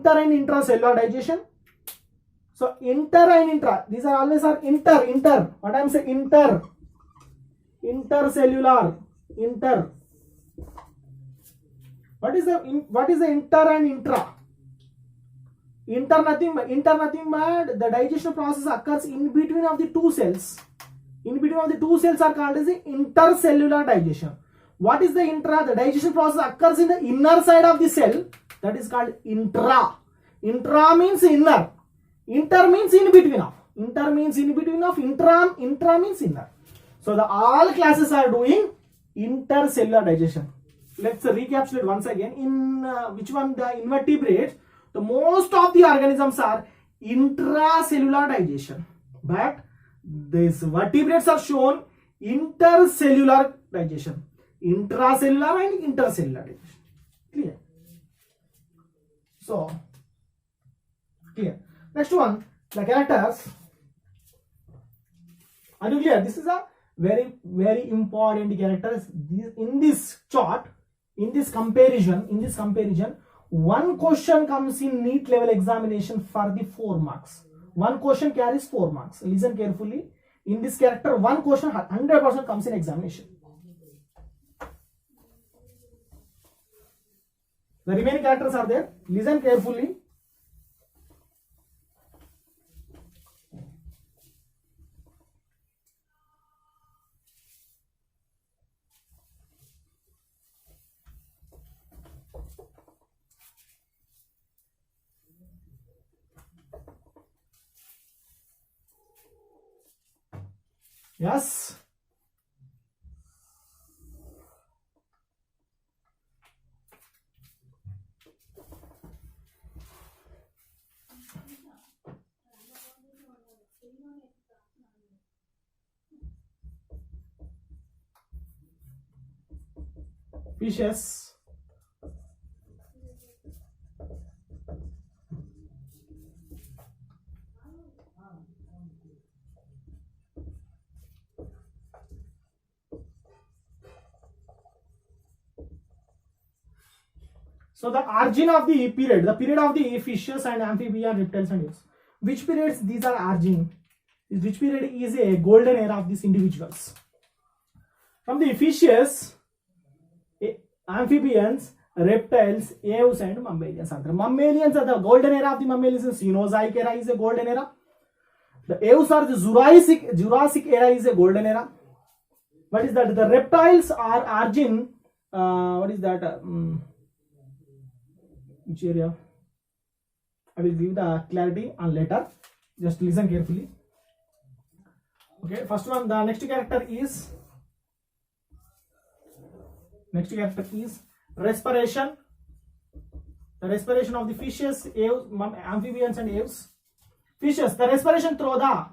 inter and intracellular digestion. So inter and intra, these are always are inter. What I am saying, intercellular, inter. What is the inter and intra? Inter nothing but the digestion process occurs in between of the two cells. In between of the two cells are called as the intercellular digestion. What is the intra? The digestion process occurs in the inner side of the cell. That is called intra. Intra means inner. Inter means in between of. Inter means in between of. Intra means inner. So the all classes are doing intercellular digestion. Let's recapitulate once again. In which one? The invertebrates. The most of the organisms are intracellular digestion, but these vertebrates are shown intercellular digestion, intracellular and intercellular digestion. Clear? So clear. Next one, the characters. Are you clear? This is a very important characters. In this chart, in this comparison, one question comes in NEET level examination for the 4 marks. One question carries 4 marks. Listen carefully. In this character, one question 100% comes in examination. The remaining characters are there. Listen carefully. Yes. Fishes. So the origin of the period of the fishes and amphibian, reptiles and apes. Which periods these are origin? Which period is a golden era of these individuals? From the fishes, amphibians, reptiles, aves and mammalians are there. Mammalians are the golden era of the mammalians. Cenozoic era is a golden era. The aves are the Jurassic era is a golden era. What is that? The reptiles are origin. What is that? Which area? I will give the clarity on later. Just listen carefully. Okay, first one, the next character is respiration. The respiration of the fishes, aves, amphibians and aves. Fishes, the respiration through the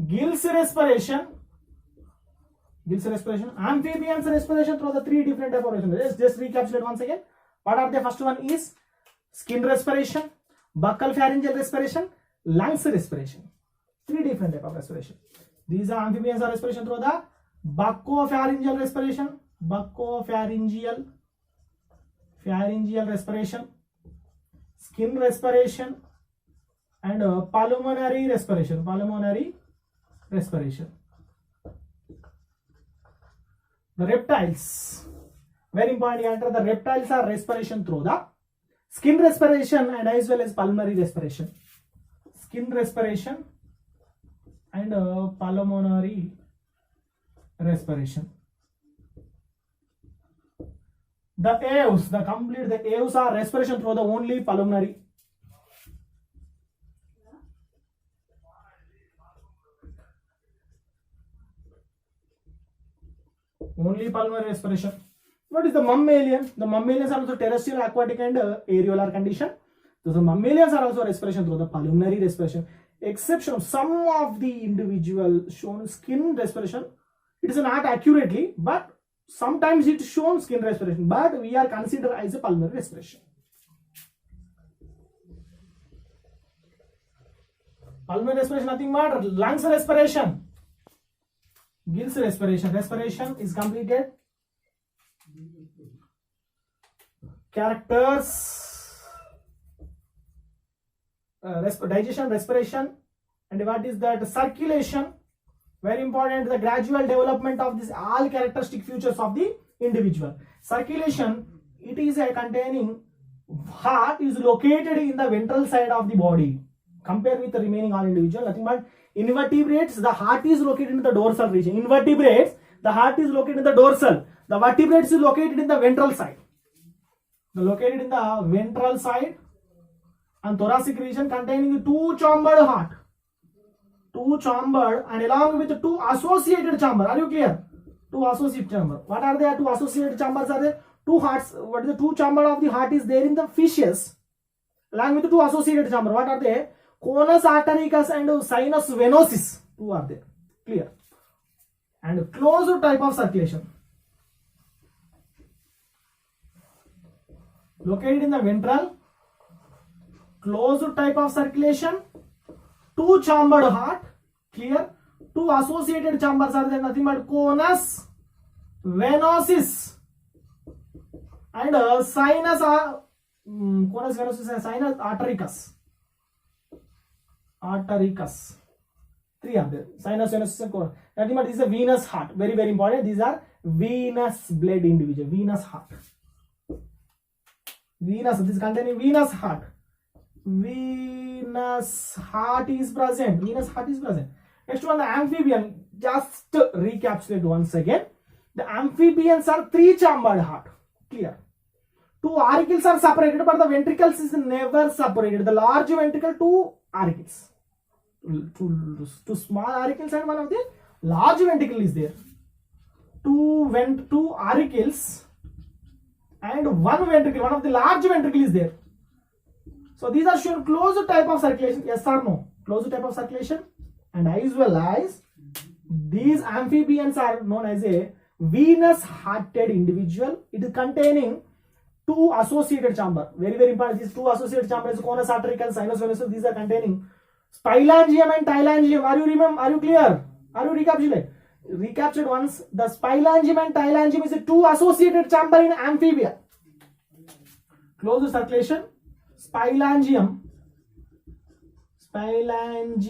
gills respiration. Amphibians respiration through the 3 different types of respiration. Just recapitulate once again. What are the first one is skin respiration, buccal pharyngeal respiration, lungs respiration. 3 different types of respiration. These are amphibians are respiration through the buccopharyngeal respiration, pharyngeal respiration, skin respiration, and pulmonary respiration. The reptiles. Very important character. The reptiles are respiration through the skin respiration and as well as pulmonary respiration. Skin respiration and pulmonary respiration. The aves are respiration through the only pulmonary. Only pulmonary respiration. What is the mammalian? The mammalians are also terrestrial, aquatic and aerolar condition. So the mammalians are also respiration through the pulmonary respiration. Exception of some of the individual shown skin respiration. It is not accurately, but sometimes it shown skin respiration. But we are considered as a pulmonary respiration. Pulmonary respiration nothing but lungs respiration. Gills respiration. Respiration is completed. Characters. digestion, respiration, and what is that? Circulation. Very important, the gradual development of this all characteristic features of the individual. Circulation, it is a containing, heart is located in the ventral side of the body. Compare with the remaining all individual, nothing but invertebrates, the heart is located in the dorsal region. Invertebrates, the heart is located in the dorsal. The vertebrates is located in the ventral side. Located in the ventral side, and thoracic region containing two chambered heart. Two chambered and along with two associated chamber. Are you clear? Two associated chamber. What are they? Two associated chambers are there? Two hearts. What is the two chamber of the heart is there in the fishes, along with the two associated chamber. What are they? Conus artericus and sinus venosus. Two are there. Clear? And closed type of circulation. Located in the ventral, closed type of circulation, two chambered heart. Clear? Two associated chambers are there, nothing but conus venosus and sinus conus venosus and sinus artericus. Artericus. Three are there. Sinus venosus and conus. Nothing but this is a venous heart. Very, very important. These are venous blood individual. Venous heart. Venous. This is containing venous heart. Venous heart is present. Venous heart is present. Next one, the amphibian. Just recapitulate once again. The amphibians are three chambered heart. Clear? Two auricles are separated, but the ventricles is never separated. The large ventricle, two auricles. Two small auricles and one of the large ventricle is there. Two auricles and one ventricle. One of the large ventricle is there. So these are shown closed type of circulation. Yes or no? Closed type of circulation. And as well as these amphibians are known as a venous hearted individual. It is containing two associated chamber. Very, very important. These two associated chambers, conus artericus, sinus venosus. These are containing spillangium and tylangium. Are you remember? Are you clear? Are you recapitulate? Recaptured once. The spillangium and tylangium is a two associated chamber in amphibia. Closed circulation. Spillangium and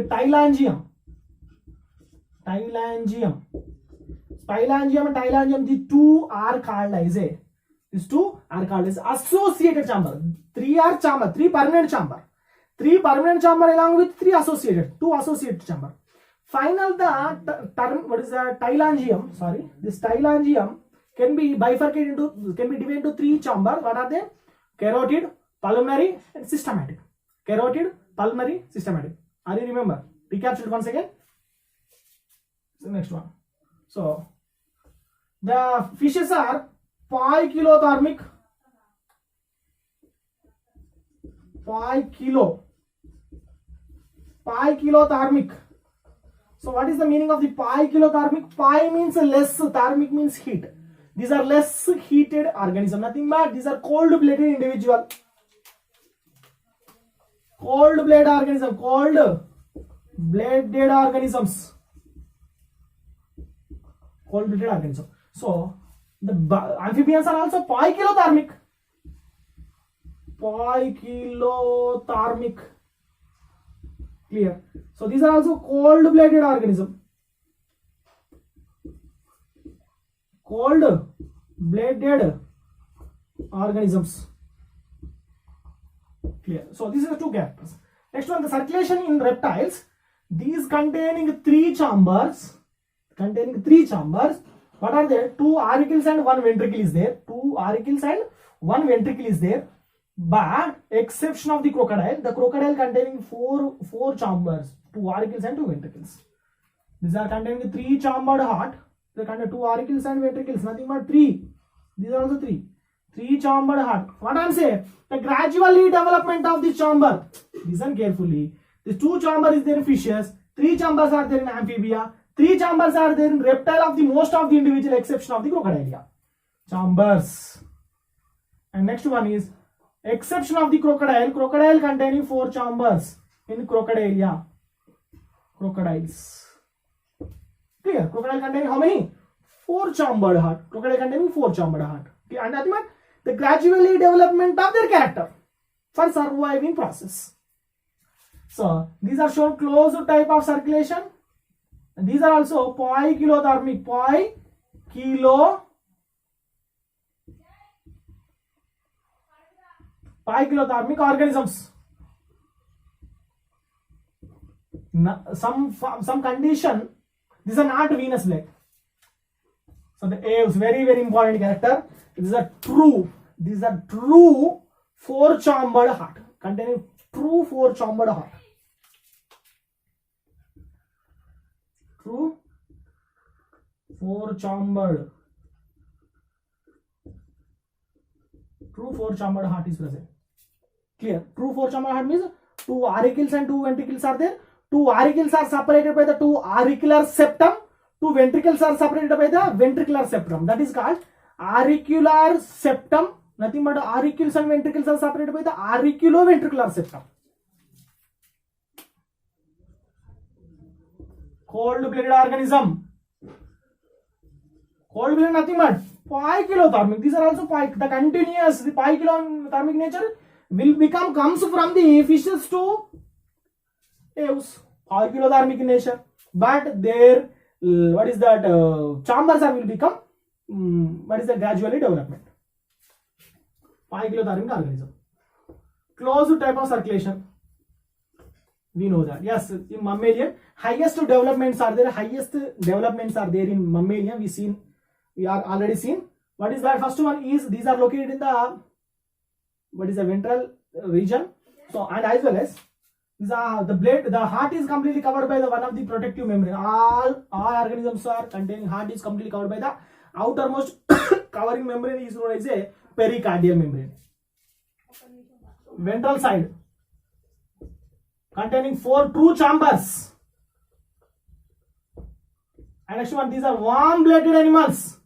tylangium. Spillangium and tylangium, the two are called as associated chamber. Three permanent chamber. Three permanent chamber along with two associated chamber. Final the term, what is the tylangium? Sorry, this tylangium can be bifurcated can be divided into three chambers. What are they? Carotid, pulmonary, and systematic. Carotid, pulmonary, systematic. Are you remember? Recapitulate once again. The next one. So the fishes are poikilothermic. Poikilothermic. So what is the meaning of the poikilothermic? Pi means less, thermic means heat. These are less heated organisms. Nothing but these are cold-blooded individual. Cold-blooded organisms. So the amphibians are also poikilothermic. Clear? So these are also cold-blooded organisms. Cold-blooded organisms. Clear? So these are the two characters. Next one, the circulation in reptiles. These containing three chambers. What are there? Two auricles and one ventricle is there. But exception of the crocodile containing four chambers, two auricles and two ventricles. These are containing three chambered heart. They contain two auricles and ventricles, nothing but three. These are also three chambered heart. What I am saying, the gradually development of the chamber. Listen carefully. The two chamber is there in fishes, three chambers are there in amphibia, three chambers are there in reptile of the most of the individual exception of the crocodile. Chambers. And next one is exception of the crocodile containing four chambers in crocodilia. Crocodiles. Clear? Crocodile containing how many? Four chambered heart. Crocodile containing four chambered heart. And nothing but the gradually development of their character. for surviving process. So these are shown closed type of circulation. And these are also poikilothermic organisms. Some condition, these are not venous blood. So the A is very, very important character. These are true 4-chambered heart, containing true 4-chambered heart. True 4-chambered heart is present. Clear? True 4-chambered heart means 2 auricles and 2 ventricles are there. 2 auricles are separated by the 2 auricular septum. 2 ventricles are separated by the ventricular septum. That is called auricular septum. Nothing but auricles and ventricles are separated by the auriculoventricular septum. Cold-blooded organism. Cold-blooded nothing but poikilothermic. These are also the continuous, the poikilothermic nature comes from the fishes to aves. Poikilothermic in nature, but their chambers will become gradually development. Poikilothermic organism. Closed type of circulation. We know that. Yes, in mammalian, highest developments are there in mammalian. We are already seen. What is that? First one is, these are located in the ventral region. So, and as well as the heart is completely covered by one of the protective membrane. All organisms are containing heart is completely covered by the outermost covering membrane is known as a pericardial membrane. Ventral side containing 4 true chambers. And next one, these are warm-blooded animals.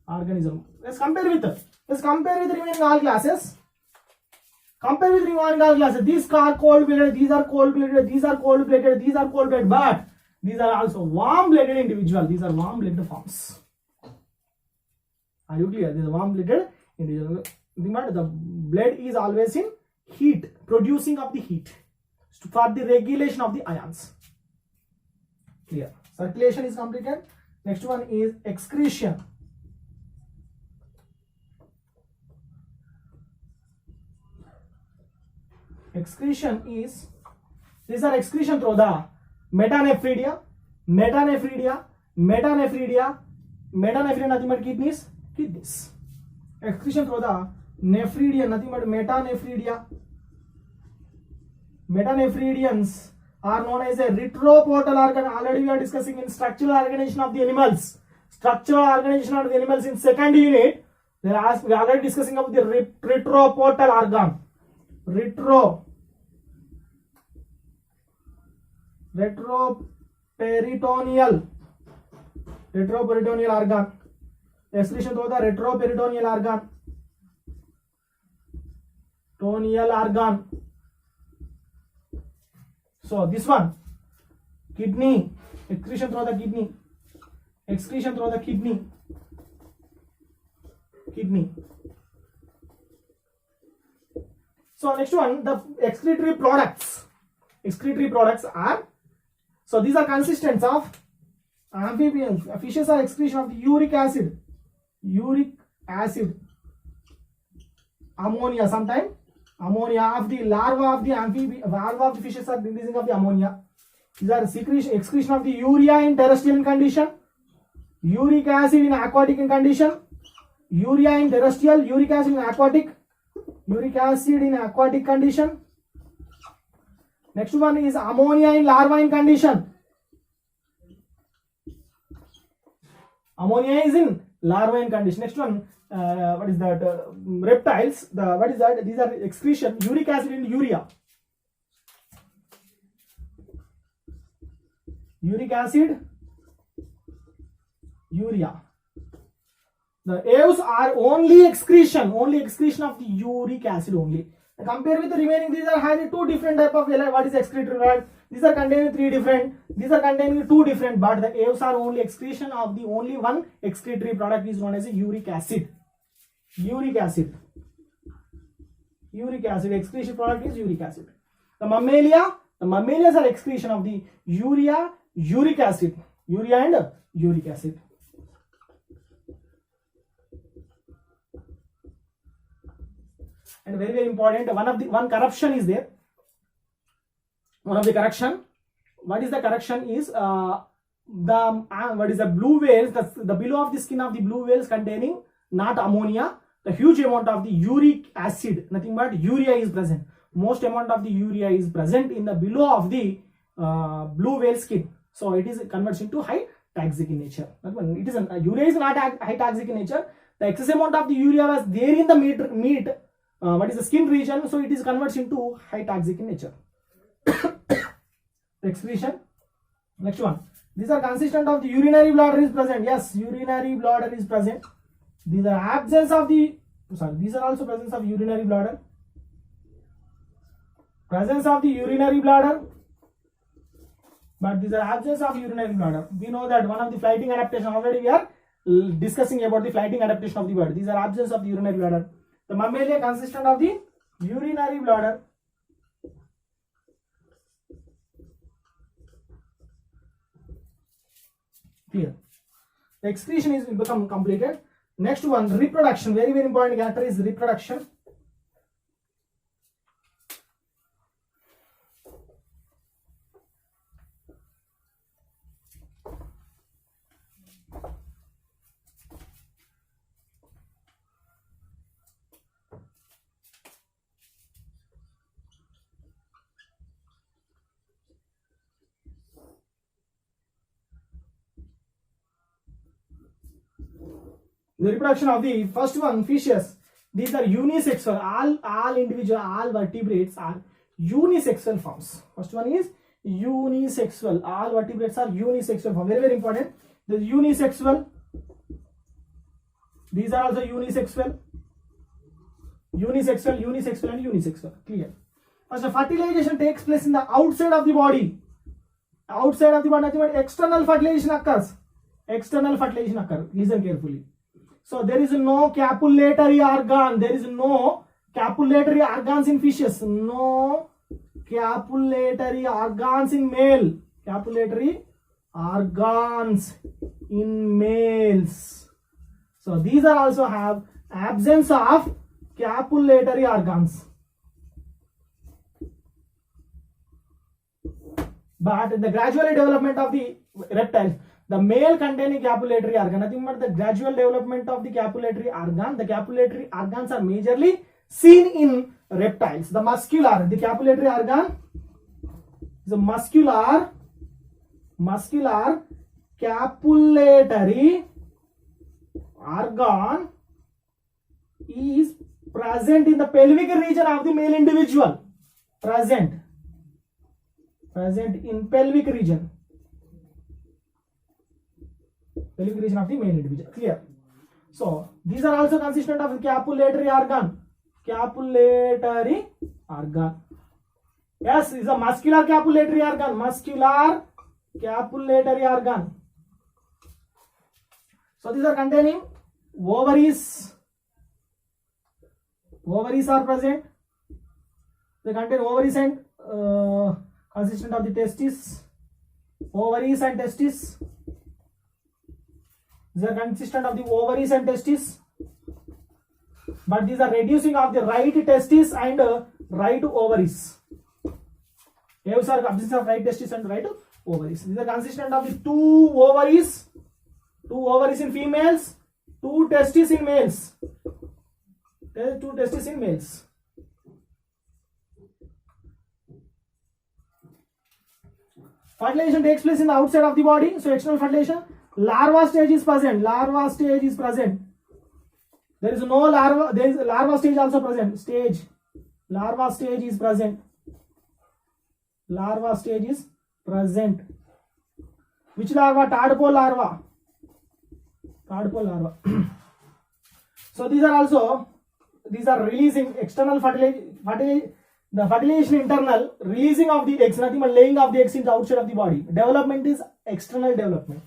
Organism. Let's compare with remaining all classes. These are cold-blooded, these are cold-blooded, these are cold-blooded, these are cold-blooded, but these are also warm-blooded individuals. These are warm-blooded forms. Are you clear? These are warm-blooded individuals. The blood is always in heat, producing of the heat for the regulation of the ions. Clear? Circulation is completed. Next one is excretion. Excretion is, these are excretion through the metanephridia, nothing but kidneys. Excretion through the nephridia, nothing but metanephridia. Metanephridians are known as a retroportal organ. Already we are discussing in structural organization of the animals. In second unit, we are already discussing about the retroportal organ. Retroperitoneal organ. Excretion through the retroperitoneal organ. So this one, kidney, excretion through the kidney. So next one, the excretory products. Are, so these are consistents of amphibians. Fishes are excretion of the uric acid, ammonia, sometimes ammonia of the larva of the fishes are releasing of the ammonia. These are excretion of the urea in terrestrial condition, uric acid in aquatic condition, urea in terrestrial, uric acid in aquatic condition. Next one is ammonia in larva in condition. Ammonia is in larva in condition. Next one, what is that? Reptiles. What is that? These are excretion. Uric acid in urea. The aves are only excretion of the uric acid only. Compare with the remaining, these are having 2 different type of what is excretory product. These are containing 3 different, these are containing 2 different, but the aves are only excretion of the only one excretory product is known as a uric acid. uric acid. Uric acid excretion product is uric acid. The mammalias are excretion of the urea, uric acid, urea and uric acid. And very, very important, one corruption is there. One of the correction, what is the correction is what is the blue whales, the below of the skin of the blue whales containing not ammonia, the huge amount of the uric acid, nothing but urea is present. Most amount of the urea is present in the below of the blue whale skin. So it is converts into high toxic in nature. It is urea is not high toxic in nature. The excess amount of the urea was there in the meat what is the skin region, so it is converts into high toxic in nature. Excretion. Next one. These are consistent of the urinary bladder is present. Yes, urinary bladder is present. These are absence of the, these are also presence of urinary bladder. Presence of the urinary bladder, but these are absence of urinary bladder. We know that one of the flighting adaptation, already we are discussing about the flighting adaptation of the bird. These are absence of the urinary bladder. The mammalia consistent of the urinary bladder. Clear. The excretion is become completed. Next one, reproduction. Very, very important character is reproduction. The reproduction of the first one, fishes. These are unisexual. All vertebrates are unisexual forms. First one is unisexual. All vertebrates are unisexual form. Very, very important. The unisexual. These are also unisexual. Unisexual, unisexual, and unisexual. Clear. First, fertilization takes place in the outside of the body. Outside of the body, nothing but external fertilization occurs. External fertilization occurs. Listen carefully. So there is no copulatory organ. There is no copulatory organs in fishes. No copulatory organs in male. Copulatory organs in males. So these are also have absence of copulatory organs. But the gradual development of the reptiles, the male containing copulatory organ, nothing but the gradual development of the copulatory organ. The copulatory organs are majorly seen in reptiles. The muscular, the copulatory organ is a muscular copulatory organ is present in the pelvic region of the male individual. Present in pelvic region. Pelvic region of the male individual. Clear. So these are also consistent of copulatory organ. Copulatory organ. Yes, is a muscular copulatory organ. Muscular copulatory organ. So these are containing ovaries. Ovaries are present. They contain ovaries and consistent of the testes. Ovaries and testes. These are consistent of the ovaries and testes, but these are reducing of the right testis and right ovaries. These are absence of right testis and right ovaries. These are consistent of the two ovaries in females, two testes in males. Two testes in males. Fertilization takes place in the outside of the body, so external fertilization. Larva stage is present. Larva stage is present. There is no larva. There is larva stage also present. Larva stage is present. Larva stage is present. Which larva? Tadpole larva. Tadpole larva. So these are releasing external fertilization. The fertilization internal, releasing of the eggs, nothing but laying of the eggs into outside of the body. Development is external development.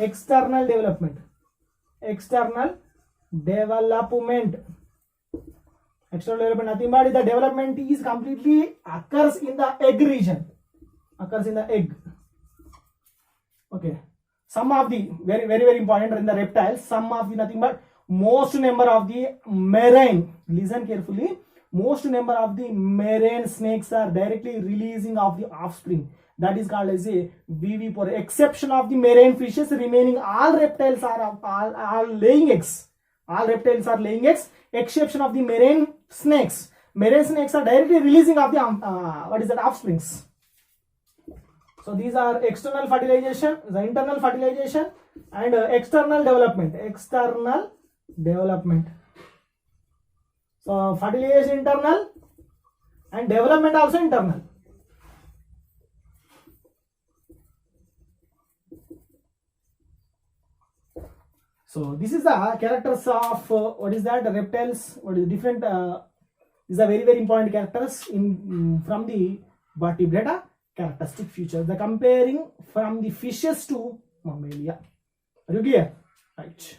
External development. External development, nothing but the development is completely occurs in the egg region, occurs in the egg. Okay, some of the very important in the reptiles, some of the nothing but most number of the marine, listen carefully, most number of the marine snakes are directly releasing of the offspring. That is called as a vivipore. Exception of the marine fishes, remaining all reptiles are laying eggs. All reptiles are laying eggs, exception of the marine snakes. Marine snakes are directly releasing of the offsprings. So these are external fertilization, the internal fertilization, and external development. External development. So fertilization internal and development also internal. So this is the characters of what is that, reptiles. What is the different? These are very important characters in from the vertebrata characteristic features. The comparing from the fishes to mammalia. Are you clear? Right.